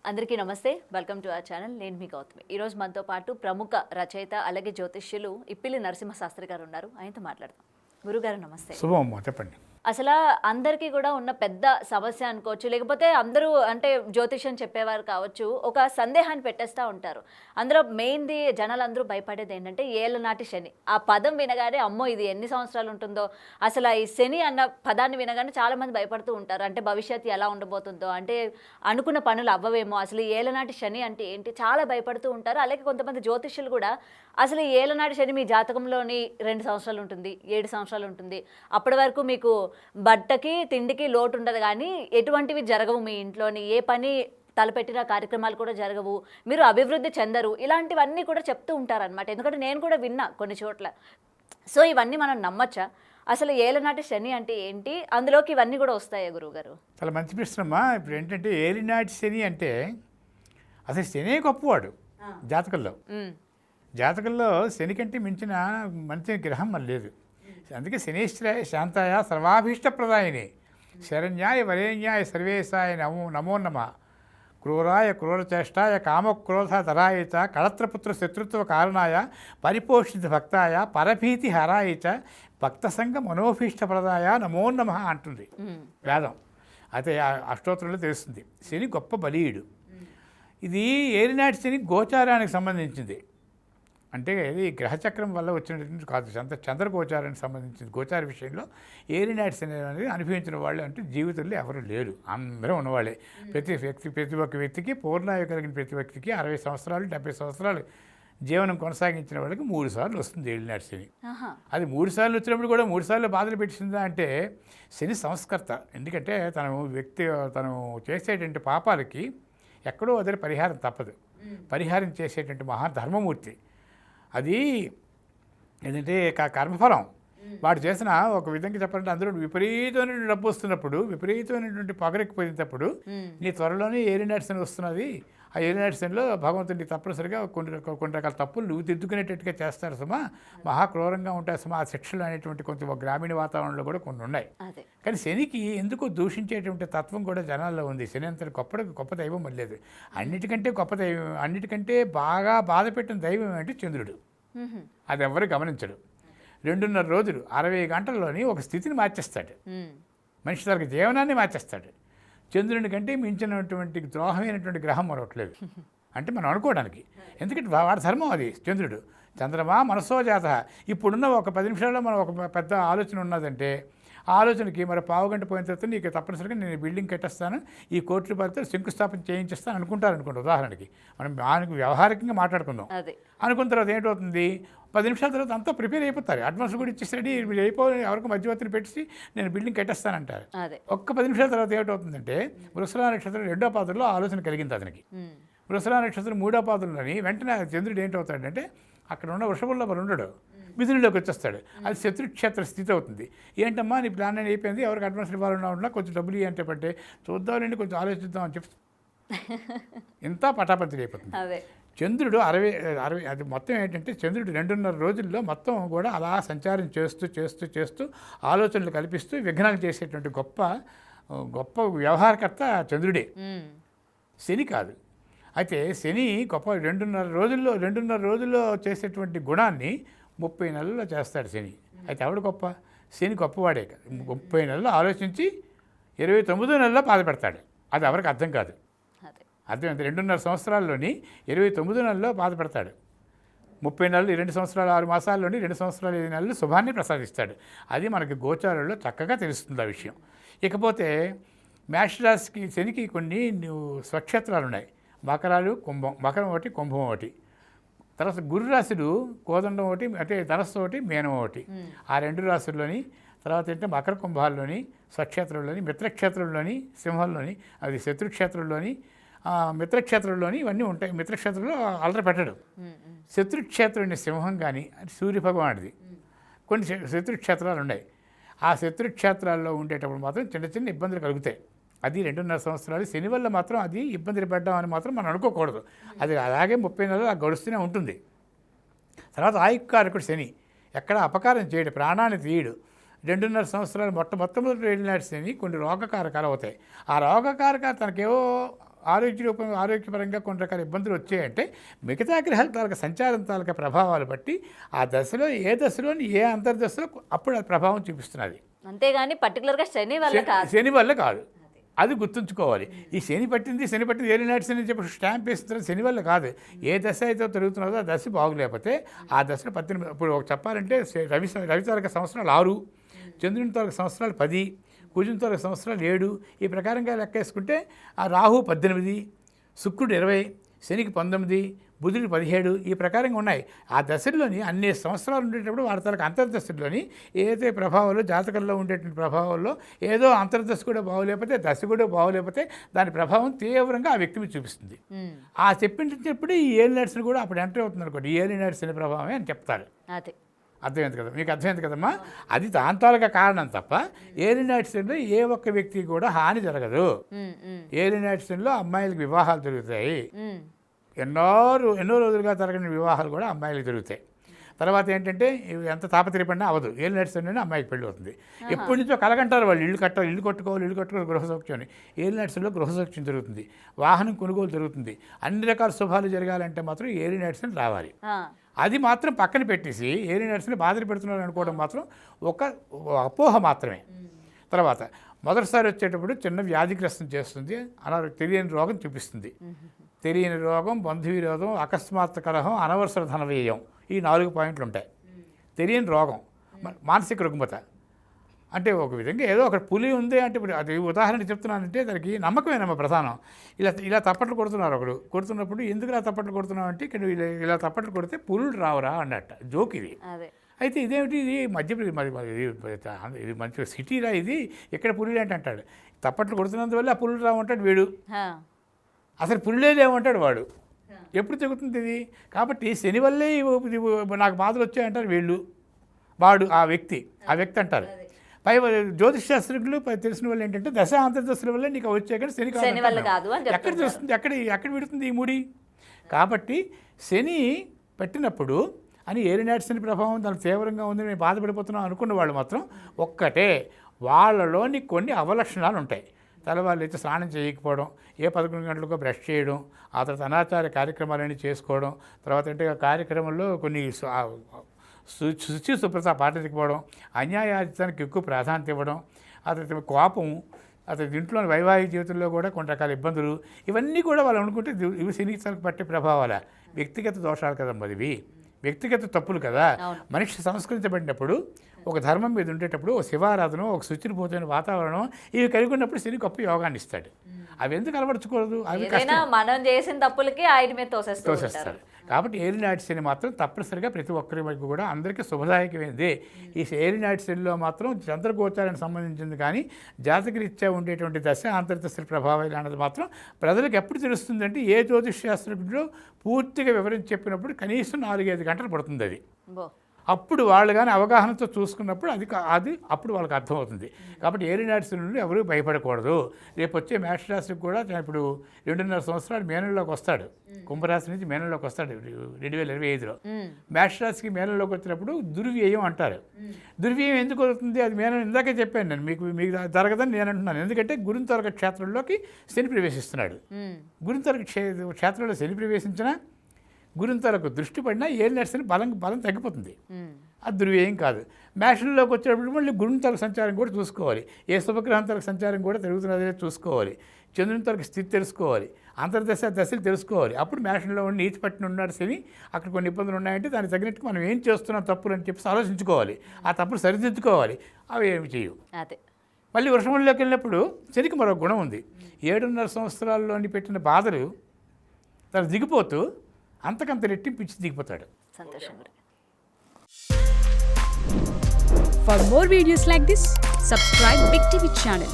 అందరికీ నమస్తే. Welcome to our channel. నేను మీ గౌతమి. ఈరోజు మనతో పాటు ప్రముఖ రచయిత అలాగే జ్యోతిష్యులు ఇప్పిలి నరసింహ శాస్త్రి గారు ఉన్నారు. ఆయనతో మాట్లాడదాం. గురుగారు నమస్తే. శుభమ్మ, చెప్పండి. అసలు అందరికీ కూడా ఉన్న పెద్ద సమస్య అనుకోవచ్చు, లేకపోతే అందరూ అంటే జ్యోతిష్యం చెప్పేవారు కావచ్చు, ఒక సందేహాన్ని పెట్టేస్తూ ఉంటారు. అందులో మెయిన్ది జనాలందరూ భయపడేది ఏంటంటే ఏళ్ళనాటి శని. ఆ పదం వినగానే అమ్మో ఇది ఎన్ని సంవత్సరాలు ఉంటుందో, అసలు ఈ శని అన్న పదాన్ని వినగానే చాలామంది భయపడుతూ ఉంటారు. అంటే భవిష్యత్తు ఎలా ఉండబోతుందో, అంటే అనుకున్న పనులు అవ్వవేమో, అసలు ఈ ఏళ్ళనాటి శని అంటే ఏంటి చాలా భయపడుతూ ఉంటారు. అలాగే కొంతమంది జ్యోతిష్యులు కూడా అసలు ఈ ఏళ్ళనాటి శని మీ జాతకంలోని 2 సంవత్సరాలు ఉంటుంది, 7 సంవత్సరాలు ఉంటుంది, అప్పటి వరకు మీకు బట్టకి తిండికి లోటు ఉండదు, కానీ ఎటువంటివి జరగవు, మీ ఇంట్లోని ఏ పని తలపెట్టిన కార్యక్రమాలు కూడా జరగవు, మీరు అభివృద్ధి చెందరు, ఇలాంటివన్నీ కూడా చెప్తూ ఉంటారనమాట. ఎందుకంటే నేను కూడా విన్నా కొన్ని చోట్ల. సో ఇవన్నీ మనం నమ్మచ్చా? అసలు ఏలనాటి శని అంటే ఏంటి, అందులోకి ఇవన్నీ కూడా వస్తాయా గురువుగారు? చాలా మంచి ప్రశ్నమ్మా. ఇప్పుడు ఏంటంటే ఏలినాటి శని అంటే అసలు శనే గొప్పవాడు జాతకంలో. జాతకంలో శని కంటే మించిన మంచి గ్రహం మరి లేదు. అందుకే శనేశ్వరాయ శాంతాయ సర్వాభీష్టప్రదాయని శరణ్యాయ వరేణ్యాయ సర్వేశాయ నమో నమ క్రూరాయ క్రూరచేష్టాయ కామక్రోధధరాయ చ కళత్రపుత్ర శత్రుత్వ కారణాయ పరిపోషిత భక్తాయ పరభీతి హరాయ చ భక్తసంగ మనోభీష్టప్రదాయ నమో నమ అంటుంది వేదం. అయితే అష్టోత్తరంలో తెలుస్తుంది. శని గొప్ప బలీయుడు. ఇది ఏలినాటి శని గోచారానికి సంబంధించింది. అంటే ఇది గ్రహచక్రం వల్ల వచ్చినటువంటి కాదు, చంద్రగోచారానికి సంబంధించింది. గోచార విషయంలో ఏలినాటి శని అనేది అనుభవించిన వాళ్ళు అంటే జీవితంలో ఎవరు లేరు, అందరూ ఉన్నవాళ్ళే. ప్రతి ఒక్క వ్యక్తికి పూర్ణాయు కలిగిన ప్రతి వ్యక్తికి 60 సంవత్సరాలు 70 సంవత్సరాలు జీవనం కొనసాగించిన వాళ్ళకి 3 సార్లు వస్తుంది ఏలినాటి శని. అది 3 సార్లు వచ్చినప్పుడు కూడా 3 సార్లు బాధలు పెట్టిందా అంటే శని సంస్కర్త. ఎందుకంటే తను చేసేటువంటి పాపాలకి ఎక్కడో అదే పరిహారం తప్పదు. పరిహారం చేసేటువంటి మహాధర్మమూర్తి. అది ఏంటంటే కర్మఫలం. వాడు చేసిన ఒక విధంగా చెప్పాలంటే అందులో విపరీతమైన డబ్బు వస్తున్నప్పుడు, విపరీతమైనటువంటి పొగరెక్కిపోయినప్పుడు నీ త్వరలోనే ఏలినాటి శని వస్తున్నది. ఆ ఏలినాటి శనిలో భగవంతుడిని తప్పనిసరిగా కొన్ని రకాల తప్పులు నువ్వు దిద్దుకునేటట్టుగా చేస్తారు సుమా. మహాక్రూరంగా ఉంటాయి సుమా ఆ శిక్షలు అనేటువంటి కొంచెం గ్రామీణ వాతావరణంలో కూడా కొన్ని ఉన్నాయి. కానీ శనికి ఎందుకో దూషించేటువంటి తత్వం కూడా జనాల్లో ఉంది. శని అంత గొప్ప దైవం లేదు. అన్నిటికంటే గొప్ప దైవం, అన్నిటికంటే బాగా బాధ పెట్టిన దైవం అంటే చంద్రుడు. అది ఎవరు గమనించడు. 2.5 రోజులు 60 గంటల్లోని ఒక స్థితిని మార్చేస్తాడు. మనిషి తనకు జీవనాన్ని మార్చేస్తాడు. చంద్రుని కంటే మించినటువంటి ద్రోహమైనటువంటి గ్రహం మరొకట్లేదు అంటే మనం అనుకోవడానికి. ఎందుకంటే వాడి ధర్మం అది. చంద్రుడు చంద్రమా మనసో జాత. ఇప్పుడున్న ఒక 10 నిమిషాల్లో మనం ఒక పెద్ద ఆలోచన ఉన్నదంటే ఆ ఆలోచనకి మరి పావుగంట పోయిన తర్వాత నీకు తప్పనిసరిగా నేను బిల్డింగ్ కట్టేస్తాను, ఈ కోట్ల రూపాయలతో శంకుస్థాపన చేయించేస్తాను అనుకుంటారు. ఉదాహరణకి మనం దానికి వ్యవహారికంగా మాట్లాడుకుందాం. అనుకున్న తర్వాత ఏంటవుతుంది, 10 నిమిషాల తర్వాత అంతా ప్రిపేర్ అయిపోతారు. అడ్వాన్స్ కూడా ఇచ్చేసరికి మీరు అయిపోయి ఎవరికి మధ్యవర్తిని పెట్టి నేను బిల్డింగ్ కట్టేస్తానంటారు. ఒక్క 10 నిమిషాల తర్వాత ఏమిటవుతుందంటే వృషభ నక్షత్రం 2వ పాదంలో ఆలోచన కలిగింది అతనికి. వృషభ నక్షత్రం 3వ పాదంలోని వెంటనే చంద్రుడు ఏంటవుతాడంటే అక్కడ ఉన్న వృషభంలో మరి ఉండడు, మిథునిలోకి వచ్చేస్తాడు. అది శత్రుక్షేత్ర స్థితి అవుతుంది. ఏంటమ్మా నీ ప్లాన్ అని అయిపోయింది, ఎవరికి అడ్వాన్స్ ఇవ్వాలన్నా ఉన్నా కొంచెం డబ్బులు ఇవ్వంటే పట్టే చూద్దామండి, కొంచెం ఆలోచిద్దాం అని చెప్పి ఇంత పటాపంచలు అయిపోతుంది. చంద్రుడు 60 అది మొత్తం ఏంటంటే చంద్రుడు 2.5 రోజుల్లో మొత్తం కూడా అలా సంచారం చేస్తూ ఆలోచనలు కల్పిస్తూ విఘ్నాలు చేసేటువంటి గొప్ప వ్యవహారకర్త చంద్రుడే, శని కాదు. అయితే శని గొప్ప 2.5 రోజుల్లో చేసేటువంటి గుణాన్ని 30 నెలల్లో చేస్తాడు శని. అయితే ఎవడు గొప్ప? శని గొప్పవాడే కాదు. 30 నెలల్లో ఆలోచించి 29వ నెలలో బాధ పెడతాడు. అది ఎవరికి అర్థం కాదు. అర్థమైంది. 2.5 సంవత్సరాల్లోని 29వ నెలలో బాధ పెడతాడు. 30 నెలలు 2 సంవత్సరాలు 6 మాసాల్లోని 2 సంవత్సరాలు 5 నెలలు శుభాన్ని ప్రసాదిస్తాడు. అది మనకి గోచారంలో చక్కగా తెలుస్తుంది ఆ విషయం. ఇకపోతే మేషరాశికి శనికి కొన్ని స్వక్షేత్రాలు ఉన్నాయి. మకరాలు కుంభం, మకరం ఒకటి కుంభం ఒకటి. తర్వాత గురు రాశులు కోదండం ఒకటి, అంటే ధనస్సు ఒకటి, మీనం ఒకటి. ఆ 2 రాశుల్లోని తర్వాత ఏంటంటే మకర కుంభాల్లోని స్వక్షేత్రంలోని, మిత్రక్షేత్రంలోని సింహంలోని, అది శత్రుక్షేత్రంలోని, మిత్రక్షేత్రంలోని ఇవన్నీ ఉంటాయి. మిత్రక్షేత్రంలో అలర పెట్టడు. శత్రుక్షేత్రం సింహం కానీ అది సూర్యభగవానుడిది. కొన్ని శత్రుక్షేత్రాలు ఉన్నాయి. ఆ శత్రుక్షేత్రాల్లో ఉండేటప్పుడు మాత్రం చిన్న ఇబ్బందులు కలుగుతాయి. అది 2.5 సంవత్సరాలు శని వల్ల మాత్రం అది ఇబ్బందులు పడ్డాం అని మాత్రం మనం అనుకోకూడదు. అది అలాగే 30 నెలలు గడుస్తూనే ఉంటుంది. తర్వాత ఆయుక్కారకుడు శని ఎక్కడ అపకారం చేయడు, ప్రాణాన్ని తీయడు. 2.5 సంవత్సరాలు మొట్టమొదటి వెళ్ళినాడు శని కొన్ని రోగకారకాలు అవుతాయి. ఆ రోగకారకాలు తనకేవో ఆరోగ్యపరంగా కొన్ని రకాల ఇబ్బందులు వచ్చాయంటే మిగతా గ్రహాల తాలూకా సంచారం తాలూకా ప్రభావాలు బట్టి ఆ దశలో ఏ దశలోని ఏ అంతర్దశలో అప్పుడు అది ప్రభావం చూపిస్తున్నది. అంతేగాని పర్టికులర్గా శని వల్ల కాదు. శని వల్ల కాదు, అది గుర్తుంచుకోవాలి. ఈ శని పట్టింది ఏలి నాటి శని అని చెప్పి స్టాంప్ వేసిన తర్వాత శని వల్ల కాదు. ఏ దశ అయితే తిరుగుతున్నదో ఆ దశ బాగులేకపోతే ఆ దశలో 18, ఇప్పుడు చెప్పాలంటే రవి తాలూకా సంవత్సరాలు 6, చంద్రుని తాలూకా సంవత్సరాలు 10, కుజుని తాలూకా సంవత్సరాలు 7, ఈ ప్రకారంగా లెక్కేసుకుంటే ఆ రాహు 18, శుక్రుడు 20, శనికి 19, బుధుడు 17, ఈ ప్రకారంగా ఉన్నాయి. ఆ దశల్లోని అన్ని సంవత్సరాలు ఉండేటప్పుడు వారి తాలూకా అంతర్దశల్లోని ఏదైతే ప్రభావాలు జాతకంలో ఉండేటువంటి ప్రభావాల్లో ఏదో అంతర్దశ కూడా బాగోలేకపోతే దశ కూడా బాగోలేకపోతే దాని ప్రభావం తీవ్రంగా ఆ వ్యక్తి మీద చూపిస్తుంది. ఆ చెప్పించినప్పుడు ఈ ఏలినాటి శని కూడా అప్పుడు ఎంటర్ అవుతుంది అనుకోండి, ఈ ఏలినాటి శని ప్రభావమే అని చెప్తారు. అర్థమైంది కదా, మీకు అర్థమైంది కదమ్మా. అది దాని తాలూకా కారణం తప్ప ఏలినాటి శనిలో ఏ ఒక్క వ్యక్తికి కూడా హాని జరగదు. ఏలినాటి శనిలో అమ్మాయిలకు వివాహాలు జరుగుతాయి, ఎన్నో రోజులుగా జరగని వివాహాలు కూడా అమ్మాయిలకు జరుగుతాయి. తర్వాత ఏంటంటే ఎంత తాపత్రయపడినా అవదు, ఏలినాటి శనిలోనే అమ్మాయికి పెళ్ళి అవుతుంది. ఎప్పటి నుంచో కలగంటారు వాళ్ళు, ఇల్లు కట్టుకోవాలి గృహసౌఖ్యం. ఏలినాటి శనిలో గృహసౌఖ్యం జరుగుతుంది, వాహనం కొనుగోలు జరుగుతుంది. అన్ని రకాల శుభాలు జరగాలంటే మాత్రం ఏలినాటి శని రావాలి. అది మాత్రం పక్కన పెట్టేసి ఏలినాటి శని బాధలు పెడుతున్నారు అనుకోవడం మాత్రం ఒక అపోహ మాత్రమే. తర్వాత మొదటిసారి వచ్చేటప్పుడు చిన్న వ్యాధిగ్రస్తం చేస్తుంది, తెలియని రోగం చూపిస్తుంది. తెలియని రోగం, బంధు విరోధం, అకస్మాత్ కలహం, అనవసర ధన వ్యయం, ఈ 4 పాయింట్లు ఉంటాయి. తెలియని రోగం, మానసిక రుగ్మత. అంటే ఒక విధంగా ఏదో ఒక పులి ఉంది అంటే ఇప్పుడు అది ఉదాహరణ చెప్తున్నానంటే దానికి నమ్మకమేనమ్మ ప్రధానం. ఇలా తప్పట్లు కొడుతున్నప్పుడు ఎందుకు ఇలా తప్పట్లు కొడుతున్నావు అంటే ఇక్కడ ఇలా తప్పట్లు కొడితే పులులు రావురా అన్నట్ట జోక్ ఇది. అయితే ఇదేమిటి, ఇది ఇది మంచి సిటీరా, ఇది ఎక్కడ పులులు అంటే అంటాడు. తప్పట్లు కొడుతున్నందువల్ల ఆ పులులు రావు అంటాడు వీడు, అసలు పుల్లేదేమంటాడు వాడు. ఎప్పుడు తెగుతుంది ఇది? కాబట్టి శని వల్లే నాకు బాధలు వచ్చాయంటారు వీళ్ళు, వాడు ఆ వ్యక్తి అంటారు. పై జ్యోతిష్ శాస్త్రజ్ఞులు తెలిసిన వాళ్ళు ఏంటంటే దశ అంతర్దశల వల్ల నీకు వచ్చే కానీ శని కాదు. ఎక్కడ తెలుస్తుంది, ఎక్కడ విడుతుంది ఈ ముడి? కాబట్టి శని పెట్టినప్పుడు అని ఏలినాటి శని ప్రభావం దానికి తీవ్రంగా ఉందని మేము బాధపడిపోతున్నాం అనుకున్న వాళ్ళు మాత్రం ఒక్కటే, వాళ్ళలోని కొన్ని అవలక్షణాలు ఉంటాయి. తెల్లవాళ్ళు అయితే స్నానం చేయకపోవడం, ఏ 11 గంటలకో బ్రష్ చేయడం, ఆ తర్వాత అనాచార కార్యక్రమాలన్నీ చేసుకోవడం, తర్వాత అంటే కార్యక్రమంలో కొన్ని శుచి శుభ్రత పాటించకపోవడం, అన్యాయానికి ఎక్కువ ప్రాధాన్యత ఇవ్వడం, ఆ తర్వాత కోపం, అతని ఇంట్లోని వైవాహిక జీవితంలో కూడా కొన్ని రకాల ఇబ్బందులు, ఇవన్నీ కూడా వాళ్ళు అనుకుంటే ఇవి శనికి పట్టే ప్రభావాల వ్యక్తిగత దోషాలు కదమ్మా. ఇవి వ్యక్తిగత తప్పులు కదా. మనిషి సంస్కరించబడినప్పుడు ఒక ధర్మం మీద ఉండేటప్పుడు ఒక శివారాధన, ఒక శుచిపోతున్న వాతావరణం, ఇవి కలిగి ఉన్నప్పుడు శని గొప్ప యోగాన్ని ఇస్తాడు. అవి ఎందుకు అలవర్చుకోదు? అవి మనం చేసిన తప్పులకి ఆయన మీద తోసేస్తారు. కాబట్టి ఏలినాటి శని మాత్రం తప్పనిసరిగా ప్రతి ఒక్కరి వరకు కూడా అందరికీ శుభదాయకమైనది. ఈ ఏలినాటి శనిలో మాత్రం చంద్రగోచారానికి సంబంధించింది కానీ జాతకరీత్యా ఉండేటువంటి దశ అంతర్దశ ప్రభావాలు అన్నది మాత్రం ప్రజలకు ఎప్పుడు తెలుస్తుందంటే ఏ జ్యోతిష్ శాస్త్రజ్ఞుడు పూర్తిగా వివరించి చెప్పినప్పుడు కనీసం 4-5 గంటలు పడుతుంది. అది అప్పుడు వాళ్ళు కానీ అవగాహనతో చూసుకున్నప్పుడు అది అప్పుడు వాళ్ళకి అర్థమవుతుంది. కాబట్టి ఏలినాటి శని నుండి ఎవరూ భయపడకూడదు. రేపు వచ్చే మేషరాశికి కూడా ఇప్పుడు 2.5 సంవత్సరాలు మేనంలోకి వస్తాడు, కుంభరాశి నుంచి మేనంలోకి వస్తాడు 2025లో. మేషరాశికి మేనంలోకి వచ్చినప్పుడు దుర్వ్యయం అంటారు. దుర్వ్యయం ఎందుకు అవుతుంది? అది మేనం ఇందాకే చెప్పాను నేను, మీకు జరగదని నేను అంటున్నాను. ఎందుకంటే గురుంతరక క్షేత్రంలోకి శని ప్రవేశిస్తున్నాడు. గురుంతరక క్షేత్రంలో శని ప్రవేశించినా గురుంతలకు దృష్టి పడినా ఏలినాటి శని బలం తగ్గిపోతుంది. అది దుర్వ్యయం కాదు. మేషంలోకి వచ్చేటప్పుడు మళ్ళీ గురుంతలకు సంచారం కూడా చూసుకోవాలి, ఏ శుభగ్రహంతలకు సంచారం కూడా తిరుగుతున్నదే చూసుకోవాలి, చంద్రుని తరకు స్థితి తెలుసుకోవాలి, దశలు తెలుసుకోవాలి. అప్పుడు మేషంలో ఉండి నీతి పట్టిన ఉన్నాడు శని, అక్కడ కొన్ని ఇబ్బందులు ఉన్నాయంటే దానికి తగినట్టు మనం ఏం చేస్తున్నాం తప్పులు అని చెప్పి ఆలోచించుకోవాలి, ఆ తప్పులు సరిదిద్దుకోవాలి. అవి ఏమి చేయవు. మళ్ళీ వృషభంలోకి వెళ్ళినప్పుడు శనికి మరో గుణం ఉంది. 7.5 సంవత్సరాల్లోని పెట్టిన బాధలు తను దిగిపోతూ అంతకంత రెట్టింపు ఇచ్చి దిగిపోతాడు. For more videos like this, subscribe Big TV channel.